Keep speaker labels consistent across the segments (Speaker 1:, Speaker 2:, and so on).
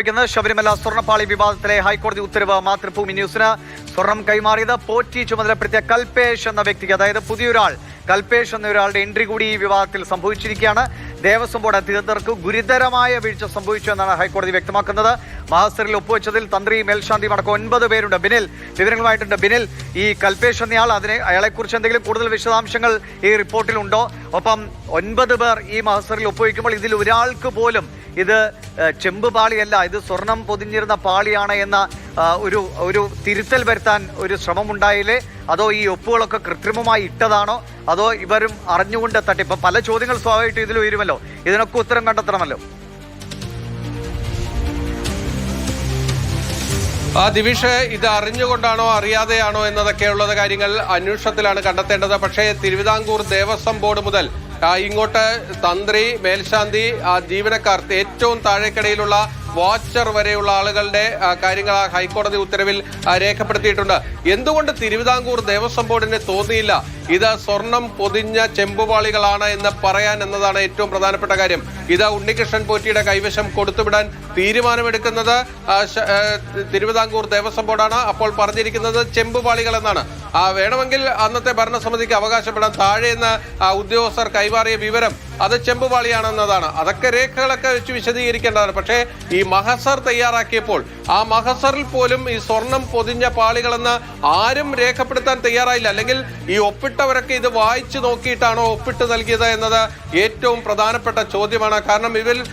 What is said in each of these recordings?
Speaker 1: ശബരിമല സ്വർണ്ണപ്പാളി വിവാദത്തിലെ ഹൈക്കോടതി ഉത്തരവ് മാതൃഭൂമി ന്യൂസിന്. സ്വർണം കൈമാറിയത് പോറ്റി ചുമതലപ്പെടുത്തിയ കൽപേഷ് എന്ന വ്യക്തിക്ക്, അതായത് പുതിയൊരാൾ കൽപേഷ് എന്ന ഒരാളുടെ എൻട്രി കൂടി ഈ വിവാദത്തിൽ സംഭവിച്ചിരിക്കുകയാണ്. ദേവസ്വം ബോർഡ് അധികൃതർക്ക് ഗുരുതരമായ വീഴ്ച സംഭവിച്ചു എന്നാണ് ഹൈക്കോടതി വ്യക്തമാക്കുന്നത്. മഹസറിൽ ഒപ്പുവെച്ചതിൽ തന്ത്രി മേൽശാന്തിയും അടക്കം 9 പേരുണ്ട്. ബിനിൽ വിവരങ്ങളുമായിട്ടുണ്ട്. ബിനിൽ, ഈ കൽപേഷ് എന്നയാൾ, അയാളെക്കുറിച്ച് എന്തെങ്കിലും കൂടുതൽ വിശദാംശങ്ങൾ ഈ റിപ്പോർട്ടിലുണ്ടോ? ഒപ്പം 9 പേർ ഈ മഹസറിൽ ഒപ്പുവെക്കുമ്പോൾ ഇതിൽ ഒരാൾക്ക് പോലും ഇത് ചെമ്പ് പാളിയല്ല, ഇത് സ്വർണം പൊതിഞ്ഞിരുന്ന പാളിയാണ് എന്ന ഒരു തിരുത്തൽ വരുത്താൻ ഒരു ശ്രമമുണ്ടായില്ലേ? അതോ ഈ ഒപ്പുകളൊക്കെ കൃത്രിമമായി ഇട്ടതാണോ? അതോ ഇവരും അറിഞ്ഞുകൊണ്ട് തട്ടിപ്പ്? പല ചോദ്യങ്ങൾ സ്വാഭാവികമായിട്ട് ഇതിൽ ഉയരുമല്ലോ. ഇതിനൊക്കെ ഉത്തരം കണ്ടെത്തണമല്ലോ.
Speaker 2: ദിവിഷ്, ഇത് അറിഞ്ഞുകൊണ്ടാണോ അറിയാതെയാണോ എന്നതൊക്കെയുള്ള കാര്യങ്ങൾ അന്വേഷണത്തിലാണ് കണ്ടെത്തേണ്ടത്. പക്ഷേ തിരുവിതാംകൂർ ദേവസ്വം ബോർഡ് മുതൽ ഇങ്ങോട്ട് തന്ത്രി, മേൽശാന്തി, ജീവനക്കാർ, ഏറ്റവും താഴേക്കടയിലുള്ള വാച്ചർ വരെയുള്ള ആളുകളുടെ കാര്യങ്ങൾ ഹൈക്കോടതി ഉത്തരവിൽ രേഖപ്പെടുത്തിയിട്ടുണ്ട്. എന്തുകൊണ്ട് തിരുവിതാംകൂർ ദേവസ്വം ബോർഡിന് തോന്നിയില്ല ഇത് സ്വർണം പൊതിഞ്ഞ ചെമ്പുപാളികളാണ് എന്ന് പറയാൻ എന്നതാണ് ഏറ്റവും പ്രധാനപ്പെട്ട കാര്യം. ഇത് ഉണ്ണികൃഷ്ണൻ പോറ്റിയുടെ കൈവശം കൊടുത്തുവിടാൻ തീരുമാനമെടുക്കുന്നത് തിരുവിതാംകൂർ ദേവസ്വം ബോർഡാണ്. അപ്പോൾ പറഞ്ഞിരിക്കുന്നത് ചെമ്പുപാളികൾ എന്നാണ്. വേണമെങ്കിൽ അന്നത്തെ ഭരണസമിതിക്ക് അവകാശപ്പെടാൻ താഴെന്ന് ഉദ്യോഗസ്ഥർ കൈമാറിയ വിവരം അത് ചെമ്പുപാളിയാണെന്നതാണ്. അതൊക്കെ രേഖകളൊക്കെ വെച്ച് വിശദീകരിക്കേണ്ടതാണ്. പക്ഷേ ഈ മഹസർ തയ്യാറാക്കിയപ്പോൾ ആ മഹസറിൽ പോലും ഈ സ്വർണം പൊതിഞ്ഞ പാളികളെന്ന് ആരും രേഖപ്പെടുത്താൻ തയ്യാറായില്ല. അല്ലെങ്കിൽ ഈ ഒപ്പിട്ടവരൊക്കെ ഇത് വായിച്ചു നോക്കിയിട്ടാണോ ഒപ്പിട്ട് നൽകിയത് എന്നത് ഏറ്റവും പ്രധാനപ്പെട്ട ചോദ്യമാണ്. കാരണം ഇവരിൽ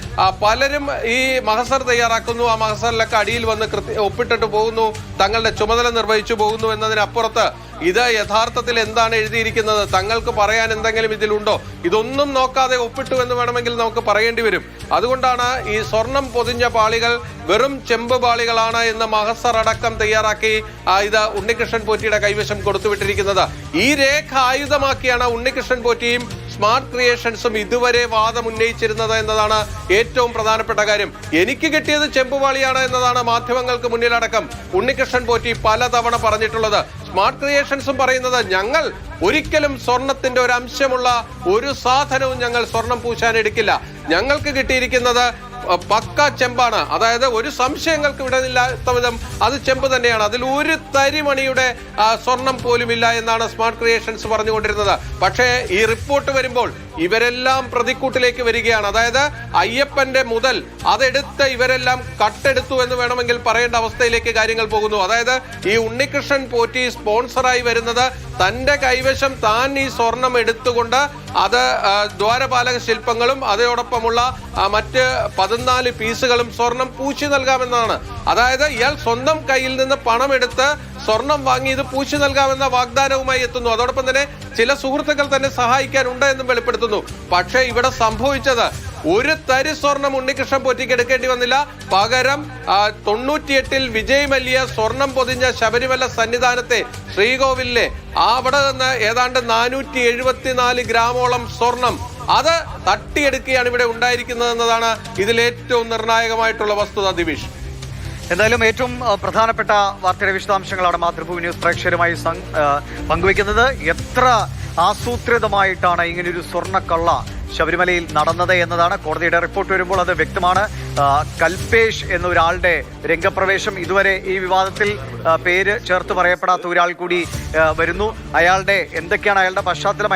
Speaker 2: പലരും ഈ മഹസർ തയ്യാറാക്കുന്നു, ആ മഹസറിലൊക്കെ അടിയിൽ വന്ന് ഒപ്പിട്ടിട്ട് പോകുന്നു, തങ്ങളുടെ ചുമതല നിർവഹിച്ചു പോകുന്നു എന്നതിനപ്പുറത്ത് ഇത് യഥാർത്ഥത്തിൽ എന്താണ് എഴുതിയിരിക്കുന്നത്, തങ്ങൾക്ക് പറയാൻ എന്തെങ്കിലും ഇതിലുണ്ടോ, ഇതൊന്നും നോക്കാതെ ഒപ്പിട്ടു എന്ന് വേണമെങ്കിൽ നമുക്ക് പറയേണ്ടി വരും. അതുകൊണ്ടാണ് ഈ സ്വർണം പൊതിഞ്ഞ പാളികൾ വെറും ചെമ്പ് പാളികളാണ് എന്ന് മഹസർ അടക്കം തയ്യാറാക്കി ഇത് ഉണ്ണികൃഷ്ണൻ പോറ്റിയുടെ കൈവശം കൊടുത്തുവിട്ടിരിക്കുന്നത്. ഈ രേഖ ആയുധമാക്കിയാണ് ഉണ്ണികൃഷ്ണൻ പോറ്റിയും സ്മാർട്ട് ക്രിയേഷൻസും ഇതുവരെ വാദം ഉന്നയിച്ചിരുന്നത് എന്നതാണ് ഏറ്റവും പ്രധാനപ്പെട്ട കാര്യം. എനിക്ക് കിട്ടിയത് ചെമ്പുപാളിയാണ് എന്നതാണ് മാധ്യമങ്ങൾക്ക് മുന്നിലടക്കം ഉണ്ണികൃഷ്ണൻ പോറ്റി പലതവണ പറഞ്ഞിട്ടുള്ളത്. സ്മാർട്ട് ക്രിയേഷൻസും പറയുന്നത് ഞങ്ങൾ ഒരിക്കലും സ്വർണത്തിന്റെ ഒരു അംശമുള്ള ഒരു സാധനവും ഞങ്ങൾ സ്വർണം പൂശാൻ എടുക്കില്ല, ഞങ്ങൾക്ക് കിട്ടിയിരിക്കുന്നത് പക്ക ചെമ്പാണ്, അതായത് ഒരു സംശയങ്ങൾക്ക് വിടയില്ലാത്ത വിധം അത് ചെമ്പ് തന്നെയാണ്, അതിൽ ഒരു തരിമണിയുടെ സ്വർണം പോലും ഇല്ല എന്നാണ് സ്മാർട്ട് ക്രിയേഷൻസ് പറഞ്ഞുകൊണ്ടിരുന്നത്. പക്ഷേ ഈ റിപ്പോർട്ട് വരുമ്പോൾ ഇവരെല്ലാം പ്രതിക്കൂട്ടിലേക്ക് വരികയാണ്. അതായത് അയ്യപ്പന്റെ മുതൽ അതെടുത്ത് ഇവരെല്ലാം കട്ടെടുത്തു എന്ന് വേണമെങ്കിൽ പറയേണ്ട അവസ്ഥയിലേക്ക് കാര്യങ്ങൾ പോകുന്നു. അതായത് ഈ ഉണ്ണികൃഷ്ണൻ പോറ്റി സ്പോൺസറായി വരുന്നത് തന്റെ കൈവശം താൻ ഈ സ്വർണം എടുത്തുകൊണ്ട് അത് ദ്വാരപാലക ശില്പങ്ങളും അതോടൊപ്പമുള്ള മറ്റ് 14 പീസുകളും സ്വർണം പൂശി നൽകാമെന്നാണ്. അതായത് ഇയാൾ സ്വന്തം കയ്യിൽ നിന്ന് പണമെടുത്ത് സ്വർണം വാങ്ങി ഇത് പൂശി നൽകാമെന്ന വാഗ്ദാനവുമായി എത്തുന്നു. അതോടൊപ്പം തന്നെ ചില സുഹൃത്തുക്കൾ തന്നെ സഹായിക്കാനുണ്ട് എന്നും വെളിപ്പെടുത്തുന്നു. പക്ഷേ ഇവിടെ സംഭവിച്ചത് ഒരു തരി സ്വർണം ഉണ്ണികൃഷ്ണൻ പോറ്റിക്ക് എടുക്കേണ്ടി വന്നില്ല. പകരം 98-ൽ വിജയ് മല്യ സ്വർണം പൊതിഞ്ഞ ശബരിമല സന്നിധാനത്തെ ശ്രീകോവിലിലെ അവിടെ നിന്ന് ഏതാണ്ട് 474 ഗ്രാമോളം സ്വർണം അത് തട്ടിയെടുക്കുകയാണ് ഇവിടെ ഉണ്ടായിരിക്കുന്നത് എന്നതാണ് ഇതിലേറ്റവും നിർണായകമായിട്ടുള്ള വസ്തുത. ദിവിഷ്,
Speaker 1: എന്തായാലും ഏറ്റവും പ്രധാനപ്പെട്ട വാർത്തയുടെ വിശദാംശങ്ങളാണ് മാതൃഭൂമി ന്യൂസ് പ്രേക്ഷകരുമായി പങ്കുവയ്ക്കുന്നത്. എത്ര ആസൂത്രിതമായിട്ടാണ് ഇങ്ങനെയൊരു സ്വർണ്ണക്കള്ള ശബരിമലയിൽ നടന്നത് എന്നതാണ്. കോടതിയുടെ റിപ്പോർട്ട് വരുമ്പോൾ അത് വ്യക്തമാണ്. കൽപേഷ് എന്ന ഒരാളുടെ രംഗപ്രവേശം ഇതുവരെ ഈ വിവാദത്തിൽ പേര് ചേർത്ത് പറയപ്പെടാത്ത ഒരാൾ കൂടി വരുന്നു. എന്തൊക്കെയാണ് അയാളുടെ പശ്ചാത്തലം,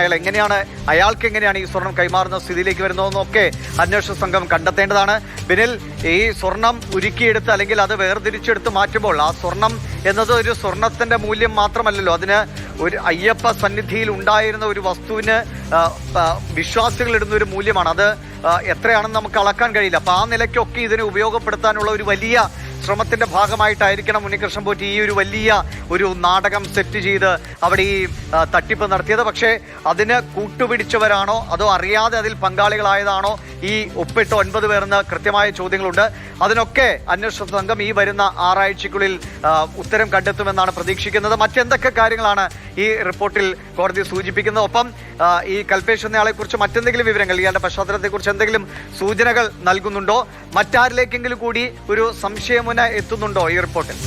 Speaker 1: അയാൾക്ക് എങ്ങനെയാണ് ഈ സ്വർണം കൈമാറുന്ന സ്ഥിതിയിലേക്ക് വരുന്നതെന്നൊക്കെ അന്വേഷണ സംഘം കണ്ടെത്തേണ്ടതാണ്. ബിനിൽ, ഈ സ്വർണം ഉരുക്കിയെടുത്ത് അല്ലെങ്കിൽ അത് വേർതിരിച്ചെടുത്ത് മാറ്റുമ്പോൾ ആ സ്വർണം എന്നത് ഒരു സ്വർണത്തിന്റെ മൂല്യം മാത്രമല്ലല്ലോ, അതിന് ഒരു അയ്യപ്പ സന്നിധിയിൽ ഉണ്ടായിരുന്ന ഒരു വസ്തുവിന് വിശ്വാസികൾ ഇടുന്ന ഒരു മൂല്യമാണ്. അത് എത്രയാണെന്ന് നമുക്ക് അളക്കാൻ കഴിയില്ല. അപ്പൊ ആ നിലയ്ക്കൊക്കെ ഇതിനെ ഉപയോഗപ്പെടുത്താനുള്ള ഒരു വലിയ ശ്രമത്തിന്റെ ഭാഗമായിട്ടായിരിക്കണം ഉണ്ണികൃഷ്ണൻ പോറ്റി ഈ ഒരു വലിയ ഒരു നാടകം സെറ്റ് ചെയ്ത് അവിടെ ഈ തട്ടിപ്പ് നടത്തിയത്. പക്ഷേ അതിന് കൂട്ടുപിടിച്ചവരാണോ അതോ അറിയാതെ അതിൽ പങ്കാളികളായതാണോ ഈ ഒപ്പിട്ട് 9 പേർന്ന് കൃത്യമായ ചോദ്യങ്ങളുണ്ട്. അതിനൊക്കെ അന്വേഷണ സംഘം ഈ വരുന്ന 6 ആഴ്ചയ്ക്കുള്ളിൽ ഉത്തരം കണ്ടെത്തുമെന്നാണ് പ്രതീക്ഷിക്കുന്നത്. മറ്റെന്തൊക്കെ കാര്യങ്ങളാണ് ഈ റിപ്പോർട്ടിൽ കോടതി സൂചിപ്പിക്കുന്നത്? ഒപ്പം ഈ കൽപേഷ് എന്നയാളെ കുറിച്ച് മറ്റെന്തെങ്കിലും വിവരങ്ങൾ, ഇയാളുടെ പശ്ചാത്തലത്തെക്കുറിച്ച് എന്തെങ്കിലും സൂചനകൾ നൽകുന്നുണ്ടോ? മറ്റാരിലേക്കെങ്കിലും കൂടി ഒരു സംശയമുന എത്തുന്നുണ്ടോ ഈ റിപ്പോർട്ടിൽ?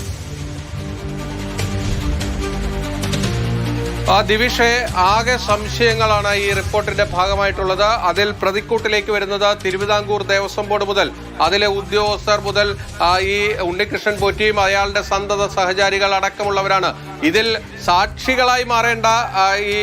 Speaker 2: ദിവിഷെ, ആകെ സംശയങ്ങളാണ് ഈ റിപ്പോർട്ടിന്റെ ഭാഗമായിട്ടുള്ളത്. അതിൽ പ്രതിക്കൂട്ടിലേക്ക് വരുന്നത് തിരുവിതാംകൂർ ദേവസ്വം ബോർഡ് മുതൽ അതിലെ ഉദ്യോഗസ്ഥർ മുതൽ ഈ ഉണ്ണികൃഷ്ണൻ പോറ്റിയും അയാളുടെ സന്തത സഹചാരികൾ അടക്കമുള്ളവരാണ്. ഇതിൽ സാക്ഷികളായി മാറേണ്ട ഈ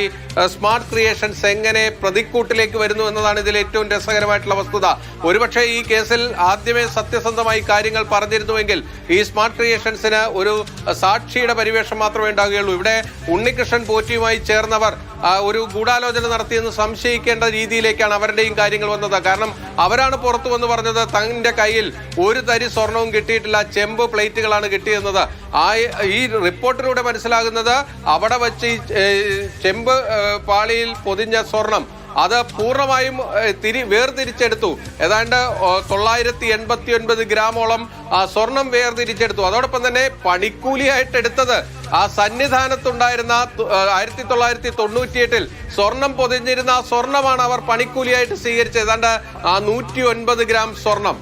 Speaker 2: സ്മാർട്ട് ക്രിയേഷൻസ് എങ്ങനെ പ്രതിക്കൂട്ടിലേക്ക് വരുന്നു എന്നതാണ് ഇതിൽ ഏറ്റവും രസകരമായിട്ടുള്ള വസ്തുത. ഒരുപക്ഷെ ഈ കേസിൽ ആദ്യമേ സത്യസന്ധമായി കാര്യങ്ങൾ പറഞ്ഞിരുന്നുവെങ്കിൽ ഈ സ്മാർട്ട് ക്രിയേഷൻസിന് ഒരു സാക്ഷിയുടെ പരിവേഷം മാത്രമേ ഉണ്ടാവുകയുള്ളൂ. ഇവിടെ ഉണ്ണികൃഷ്ണൻ പോറ്റിയുമായി ചേർന്നവർ ഒരു ഗൂഢാലോചന നടത്തിയെന്ന് സംശയിക്കേണ്ട രീതിയിലേക്കാണ് അവരുടെയും കാര്യങ്ങൾ വന്നത്. കാരണം അവരാണ് പുറത്തു വന്ന് പറഞ്ഞത് തന്റെ കയ്യിൽ ഒരു തരി സ്വർണവും കിട്ടിയിട്ടില്ല, ചെമ്പ് പ്ലേറ്റുകളാണ് കിട്ടിയെന്നത്. ഈ റിപ്പോർട്ടിലൂടെ മനസ്സിലാകുന്നത് അവിടെ വെച്ച് ഈ ചെമ്പ് പാളിയിൽ പൊതിഞ്ഞ സ്വർണം അത് പൂർണ്ണമായും വേർതിരിച്ചെടുത്തു. ഏതാണ്ട് 989 ഗ്രാമോളം സ്വർണം വേർതിരിച്ചെടുത്തു. അതോടൊപ്പം തന്നെ പണിക്കൂലിയായിട്ട് എടുത്തത് ആ സന്നിധാനത്തുണ്ടായിരുന്ന 1998 സ്വർണം പൊതിഞ്ഞിരുന്ന ആ സ്വർണമാണ് അവർ പണിക്കൂലിയായിട്ട് സ്വീകരിച്ചത്. ഏതാണ്ട് 109 ഗ്രാം സ്വർണം.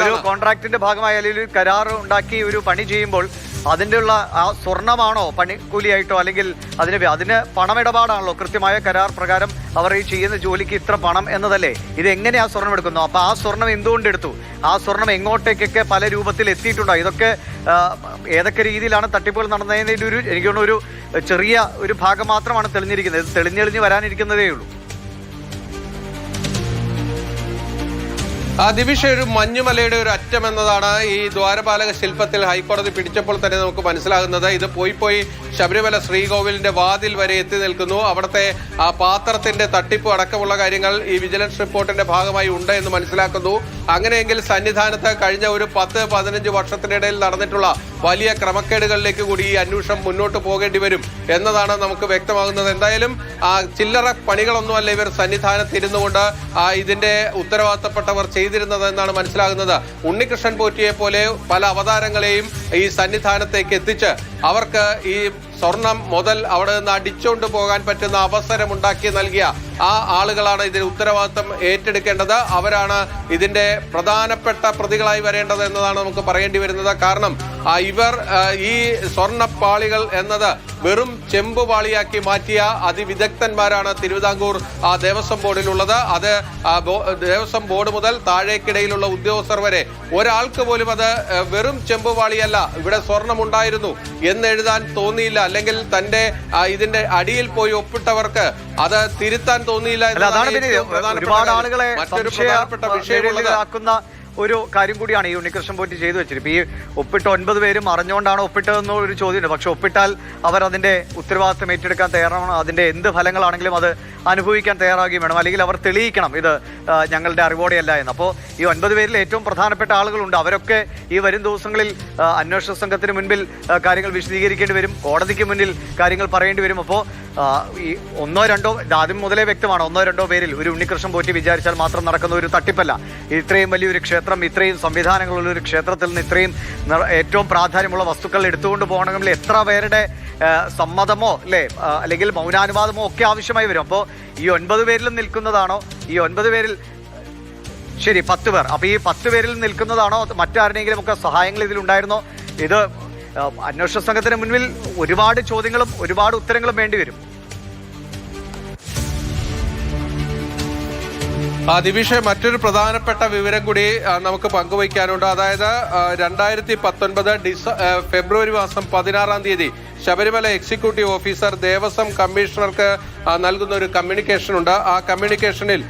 Speaker 1: ഒരു കോൺട്രാക്ടിന്റെ ഭാഗമായി അല്ലെങ്കിൽ കരാർ ഉണ്ടാക്കി ഒരു പണി ചെയ്യുമ്പോൾ അതിൻ്റെ ഉള്ള ആ സ്വർണമാണോ പണിക്കൂലിയായിട്ടോ അല്ലെങ്കിൽ അതിന് പണമിടപാടാണല്ലോ കൃത്യമായ കരാർ പ്രകാരം അവർ ഈ ചെയ്യുന്ന ജോലിക്ക് ഇത്ര പണം എന്നതല്ലേ? ഇത് എങ്ങനെ ആ സ്വർണം എടുക്കുന്നു? അപ്പൊ ആ സ്വർണം എന്തുകൊണ്ട് എടുത്തു? ആ സ്വർണം എങ്ങോട്ടേക്കൊക്കെ പല രൂപത്തിൽ എത്തിയിട്ടുണ്ടോ? ഇതൊക്കെ ഏതൊക്കെ രീതിയിലാണ് തട്ടിപ്പുകൾ നടന്നതിൻ്റെ എനിക്ക് തോന്നുന്നു ഒരു ചെറിയ ഒരു ഭാഗം മാത്രമാണ് തെളിഞ്ഞിരിക്കുന്നത്. ഇത് തെളിഞ്ഞെളിഞ്ഞ് വരാനിരിക്കുന്നതേ ഉള്ളൂ.
Speaker 2: ദിവിഷ, ഒരു മഞ്ഞുമലയുടെ ഒരു അറ്റം എന്നതാണ് ഈ ദ്വാരപാലക ശില്പത്തിൽ ഹൈക്കോടതി പിടിച്ചപ്പോൾ തന്നെ നമുക്ക് മനസ്സിലാകുന്നത്. ഇത് പോയി ശബരിമല ശ്രീകോവിലിന്റെ വാതിൽ വരെ എത്തി നിൽക്കുന്നു. അവിടുത്തെ ആ പാത്രത്തിന്റെ തട്ടിപ്പ് അടക്കമുള്ള കാര്യങ്ങൾ ഈ വിജിലൻസ് റിപ്പോർട്ടിന്റെ ഭാഗമായി ഉണ്ട് എന്ന് മനസ്സിലാക്കുന്നു. അങ്ങനെയെങ്കിൽ സന്നിധാനത്ത് കഴിഞ്ഞ ഒരു 10-15 വർഷത്തിനിടയിൽ നടന്നിട്ടുള്ള വലിയ ക്രമക്കേടുകളിലേക്ക് കൂടി ഈ അന്വേഷണം മുന്നോട്ട് പോകേണ്ടി വരും എന്നതാണ് നമുക്ക് വ്യക്തമാകുന്നത്. എന്തായാലും ചില്ലറ പണികളൊന്നുമല്ല ഇവർ സന്നിധാനത്ത് ഇരുന്നു കൊണ്ട് ഇതിന്റെ ഉത്തരവാദിത്തപ്പെട്ടവർ ചെയ്തിരുന്നത് എന്നാണ് മനസ്സിലാകുന്നത്. ഉണ്ണികൃഷ്ണൻ പോറ്റിയെ പോലെ പല അവതാരങ്ങളെയും ഈ സന്നിധാനത്തേക്ക് എത്തിച്ച് അവർക്ക് ഈ സ്വർണം മുതൽ അവിടെ നിന്ന് അടിച്ചുകൊണ്ട് പോകാൻ പറ്റുന്ന അവസരം ഉണ്ടാക്കി നൽകിയ ആ ആളുകളാണ് ഇതിന് ഉത്തരവാദിത്തം ഏറ്റെടുക്കേണ്ടത്. അവരാണ് ഇതിന്റെ പ്രധാനപ്പെട്ട പ്രതികളായി വരേണ്ടത് എന്നതാണ് നമുക്ക് പറയേണ്ടി വരുന്നത്. കാരണം ഇവർ ഈ സ്വർണ്ണപ്പാളികൾ എന്നത് വെറും ചെമ്പുപാളിയാക്കി മാറ്റിയ അതിവിദഗ്ധന്മാരാണ് തിരുവിതാംകൂർ ദേവസ്വം ബോർഡിലുള്ളത്. അത് ദേവസ്വം ബോർഡ് മുതൽ താഴേക്കിടയിലുള്ള ഉദ്യോഗസ്ഥർ വരെ ഒരാൾക്ക് പോലും അത് വെറും ചെമ്പുപാളിയല്ല, ഇവിടെ സ്വർണം ഉണ്ടായിരുന്നു എന്നെഴുതാൻ തോന്നിയില്ല. അല്ലെങ്കിൽ തന്റെ ഇതിന്റെ അടിയിൽ പോയി ഒപ്പിട്ടവർക്ക് അത് തിരുത്താൻ തോന്നിയില്ല.
Speaker 1: ഒരുപാട് ആളുകളെ മറ്റൊരു പ്രധാനപ്പെട്ട വിഷയമാക്കുന്ന ഒരു കാര്യം കൂടിയാണ് ഈ ഉണ്ണികൃഷ്ണൻ പോറ്റി ചെയ്തു വെച്ചിരിക്കും. ഈ ഒപ്പിട്ട 9 പേരും അറിഞ്ഞുകൊണ്ടാണ് ഒപ്പിട്ടതെന്നോ ഒരു ചോദ്യമുണ്ട്. പക്ഷെ ഒപ്പിട്ടാൽ അവർ അതിന്റെ ഉത്തരവാദിത്വം ഏറ്റെടുക്കാൻ തയ്യാറാണ്. അതിന്റെ എന്ത് ഫലങ്ങളാണെങ്കിലും അത് അനുഭവിക്കാൻ തയ്യാറാകുകയും വേണം. അല്ലെങ്കിൽ അവർ തെളിയിക്കണം ഇത് ഞങ്ങളുടെ അറിവോടെയല്ല എന്ന്. അപ്പോൾ ഈ 9 പേരിൽ ഏറ്റവും പ്രധാനപ്പെട്ട ആളുകളുണ്ട്. അവരൊക്കെ ഈ വരും ദിവസങ്ങളിൽ അന്വേഷണ സംഘത്തിന് മുൻപിൽ കാര്യങ്ങൾ വിശദീകരിക്കേണ്ടി വരും, കോടതിക്ക് മുന്നിൽ കാര്യങ്ങൾ പറയേണ്ടി വരും. അപ്പോൾ ഈ 1-2 ആദ്യം മുതലേ വ്യക്തമാണ്, 1-2 പേരിൽ ഒരു ഉണ്ണികൃഷ്ണൻ പോറ്റി വിചാരിച്ചാൽ മാത്രം നടക്കുന്ന ഒരു തട്ടിപ്പല്ല. ഇത്രയും വലിയൊരു ക്ഷേത്രം, ഇത്രയും സംവിധാനങ്ങളുള്ള ഒരു ക്ഷേത്രത്തിൽ നിന്ന് ഇത്രയും ഏറ്റവും പ്രാധാന്യമുള്ള വസ്തുക്കൾ എടുത്തുകൊണ്ട് പോകണമെങ്കിൽ എത്ര പേരുടെ സമ്മതമോ അല്ലെങ്കിൽ മൗനാനുവാദമോ ഒക്കെ ആവശ്യമായി വരും. അപ്പോൾ ഈ 9 പേരിലും നിൽക്കുന്നതാണോ, ഈ 9 പേരിൽ ശരി 10 പേർ, അപ്പൊ ഈ 10 പേരിൽ നിൽക്കുന്നതാണോ മറ്റാരുടെയെങ്കിലും ഒക്കെ സഹായങ്ങൾ ഇതിലുണ്ടായിരുന്നോ? ഇത് അന്വേഷണ സംഘത്തിന് മുൻപിൽ ഒരുപാട് ചോദ്യങ്ങളും ഒരുപാട് ഉത്തരങ്ങളും വേണ്ടിവരും.
Speaker 2: ദിവിഷ, മറ്റൊരു പ്രധാനപ്പെട്ട വിവരം കൂടി നമുക്ക് പങ്കുവയ്ക്കാനുണ്ട്. അതായത് 2019 ഫെബ്രുവരി മാസം 16-ാം തീയതി ശബരിമല എക്സിക്യൂട്ടീവ് ഓഫീസർ ദേവസ്വം കമ്മീഷണർക്ക് നൽകുന്ന ഒരു കമ്മ്യൂണിക്കേഷൻ ഉണ്ട്. ആ കമ്മ്യൂണിക്കേഷനിൽ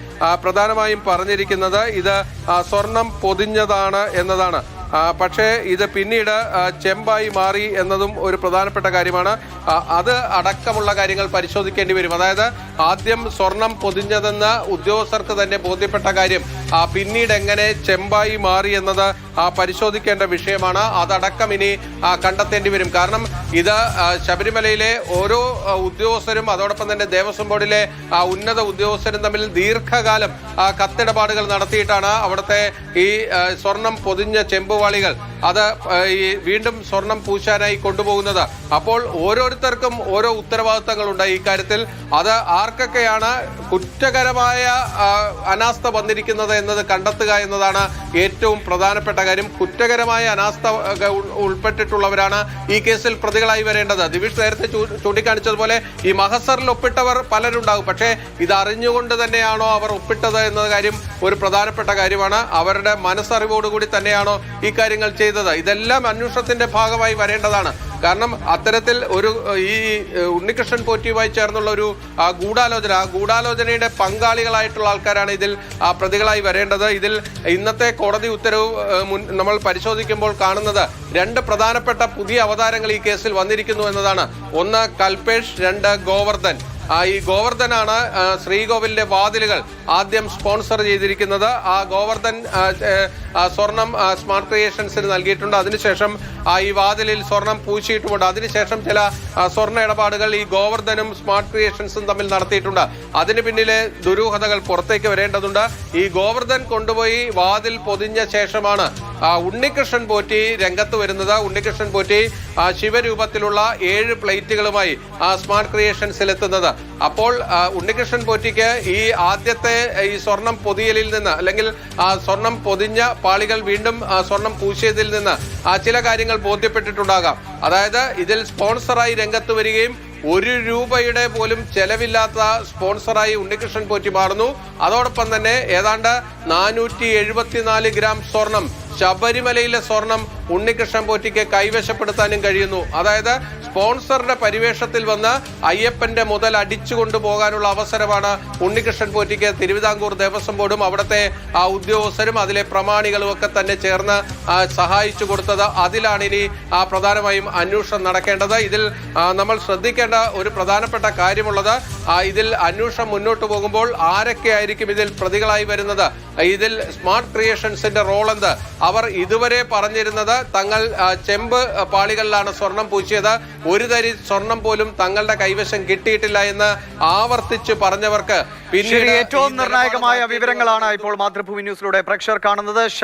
Speaker 2: പ്രധാനമായും പറഞ്ഞിരിക്കുന്നത് ഇത് സ്വർണം പൊതിഞ്ഞതാണ് എന്നതാണ്. പക്ഷേ ഇത് പിന്നീട് ചെമ്പായി മാറി എന്നതും ഒരു പ്രധാനപ്പെട്ട കാര്യമാണ്. അത് അടക്കമുള്ള കാര്യങ്ങൾ പരിശോധിക്കേണ്ടി വരും. അതായത് ആദ്യം സ്വർണം പൊതിഞ്ഞതെന്ന് ഉദ്യോഗസ്ഥർക്ക് തന്നെ ബോധ്യപ്പെട്ട കാര്യം പിന്നീട് എങ്ങനെ ചെമ്പായി മാറി എന്നത് പരിശോധിക്കേണ്ട വിഷയമാണ്. അതടക്കം ഇനി കണ്ടെത്തേണ്ടി വരും. കാരണം ഇത് ശബരിമലയിലെ ഓരോ ഉദ്യോഗസ്ഥരും അതോടൊപ്പം തന്നെ ദേവസ്വം ബോർഡിലെ ഉന്നത ഉദ്യോഗസ്ഥരും തമ്മിൽ ദീർഘകാലം കത്തിടപാടുകൾ നടത്തിയിട്ടാണ് അവിടുത്തെ ഈ സ്വർണം പൊതിഞ്ഞ ചെമ്പുവാളികൾ അത് ഈ വീണ്ടും സ്വർണം പൂശാനായി കൊണ്ടുപോകുന്നത്. അപ്പോൾ ഓരോരുത്തർക്കും ഓരോ ഉത്തരവാദിത്തങ്ങളുണ്ട് ഈ കാര്യത്തിൽ. അത് ആർക്കൊക്കെയാണ് കുറ്റകരമായ അനാസ്ഥ വന്നിരിക്കുന്നത് എന്നത് കണ്ടെത്തുക എന്നതാണ് ഏറ്റവും പ്രധാനപ്പെട്ട കാര്യം. കുറ്റകരമായ അനാസ്ഥ ഉൾപ്പെട്ടിട്ടുള്ളവരാണ് ഈ കേസിൽ പ്രതികളായി വരേണ്ടത്. ദിവിഷ് നേരത്തെ ചൂണ്ടിക്കാണിച്ചതുപോലെ ഈ മഹസറിൽ ഒപ്പിട്ടവർ പലരുണ്ടാകും. പക്ഷേ ഇത് അറിഞ്ഞുകൊണ്ട് തന്നെയാണോ അവർ ഒപ്പിട്ടത് എന്ന കാര്യം ഒരു പ്രധാനപ്പെട്ട കാര്യമാണ്. അവരുടെ മനസ്സറിവോടുകൂടി തന്നെയാണോ ഈ കാര്യങ്ങൾ ചെയ്തത്? ഇതെല്ലാം അന്വേഷണത്തിന്റെ ഭാഗമായി വരേണ്ടതാണ്. കാരണം അത്തരത്തിൽ ഒരു ഈ ഉണ്ണികൃഷ്ണൻ പോറ്റിയുമായി ചേർന്നുള്ള ഒരു ഗൂഢാലോചന, ആ ഗൂഢാലോചനയുടെ പങ്കാളികളായിട്ടുള്ള ആൾക്കാരാണ് ഇതിൽ പ്രതികളായി വരേണ്ടത്. ഇതിൽ ഇന്നത്തെ കോടതി ഉത്തരവ് നമ്മൾ പരിശോധിക്കുമ്പോൾ കാണുന്നത് രണ്ട് പ്രധാനപ്പെട്ട പുതിയ അവതാരങ്ങൾ ഈ കേസിൽ വന്നിരിക്കുന്നു എന്നതാണ്. ഒന്ന് കൽപേഷ്, രണ്ട് ഗോവർദ്ധൻ. ഈ ഗോവർദ്ധനാണ് ശ്രീകോവിലിന്റെ വാതിലുകൾ ആദ്യം സ്പോൺസർ ചെയ്തിരിക്കുന്നത്. ആ ഗോവർദ്ധൻ സ്വർണം സ്മാർട്ട് ക്രിയേഷൻസിന് നൽകിയിട്ടുണ്ട്. അതിനുശേഷം ഈ വാതിലിൽ സ്വർണം പൂശിയിട്ടുമുണ്ട്. അതിനുശേഷം ചില സ്വർണ്ണ ഇടപാടുകൾ ഈ ഗോവർദ്ധനും സ്മാർട്ട് ക്രിയേഷൻസും തമ്മിൽ നടത്തിയിട്ടുണ്ട്. അതിന് പിന്നിലെ ദുരൂഹതകൾ പുറത്തേക്ക് വരേണ്ടതുണ്ട്. ഈ ഗോവർദ്ധൻ കൊണ്ടുപോയി വാതിൽ പൊതിഞ്ഞ ശേഷമാണ് ഉണ്ണികൃഷ്ണൻ പോറ്റി രംഗത്ത് വരുന്നത്. ഉണ്ണികൃഷ്ണൻ പോറ്റി ശിവരൂപത്തിലുള്ള 7 പ്ലേറ്റുകളുമായി സ്മാർട്ട് ക്രിയേഷൻസിൽ എത്തുന്നത്. അപ്പോൾ ഉണ്ണികൃഷ്ണൻ പോറ്റിക്ക് ഈ ആദ്യത്തെ ഈ സ്വർണം പൊതിയലിൽ നിന്ന്, അല്ലെങ്കിൽ സ്വർണം പൊതിഞ്ഞ പാളികൾ വീണ്ടും സ്വർണം പൂശിയതിൽ നിന്ന് ചില കാര്യങ്ങൾ ബോധ്യപ്പെട്ടിട്ടുണ്ടാകാം. അതായത് ഇതിൽ സ്പോൺസറായി രംഗത്ത് വരികയും 1 രൂപയുടെ പോലും ചെലവില്ലാത്ത സ്പോൺസറായി ഉണ്ണികൃഷ്ണൻ പോറ്റി മാറുന്നു. അതോടൊപ്പം തന്നെ ഏതാണ്ട് 474 ഗ്രാം സ്വർണം, ശബരിമലയിലെ സ്വർണം ഉണ്ണികൃഷ്ണൻ പോറ്റിക്ക് കൈവശപ്പെടുത്താനും കഴിയുന്നു. അതായത് സ്പോൺസറുടെ പരിവേഷത്തിൽ വന്ന് അയ്യപ്പന്റെ മുതൽ അടിച്ചു കൊണ്ടുപോകാനുള്ള അവസരമാണ് ഉണ്ണികൃഷ്ണൻ പോറ്റിക്ക് തിരുവിതാംകൂർ ദേവസ്വം ബോർഡും അവിടുത്തെ ഉദ്യോഗസ്ഥരും അതിലെ പ്രമാണികളും ഒക്കെ തന്നെ ചേർന്ന് സഹായിച്ചു കൊടുത്തത്. അതിലാണ് ഇനി പ്രധാനമായും അന്വേഷണം നടക്കേണ്ടത്. ഇതിൽ നമ്മൾ ശ്രദ്ധിക്കേണ്ട ഒരു പ്രധാനപ്പെട്ട കാര്യമുള്ളത്, ഇതിൽ അന്വേഷണം മുന്നോട്ട് പോകുമ്പോൾ ആരൊക്കെ ആയിരിക്കും ഇതിൽ പ്രതികളായി വരുന്നത്, ഇതിൽ സ്മാർട്ട് ക്രിയേഷൻസിന്റെ റോൾ എന്ത്? അവർ ഇതുവരെ പറഞ്ഞിരുന്നത് തങ്ങൾ ചെമ്പ് പാളികളിലാണ് സ്വർണം പൂശിയത്, ഒരു തരി സ്വർണം പോലും തങ്ങളുടെ കൈവശം കിട്ടിയിട്ടില്ല എന്ന് ആവർത്തിച്ച് പറഞ്ഞവർക്ക്
Speaker 1: പിന്നീട് ഏറ്റവും നിർണായകമായ വിവരങ്ങളാണ് ഇപ്പോൾ മാതൃഭൂമി ന്യൂസിലൂടെ പ്രേക്ഷകർ കാണുന്നത്.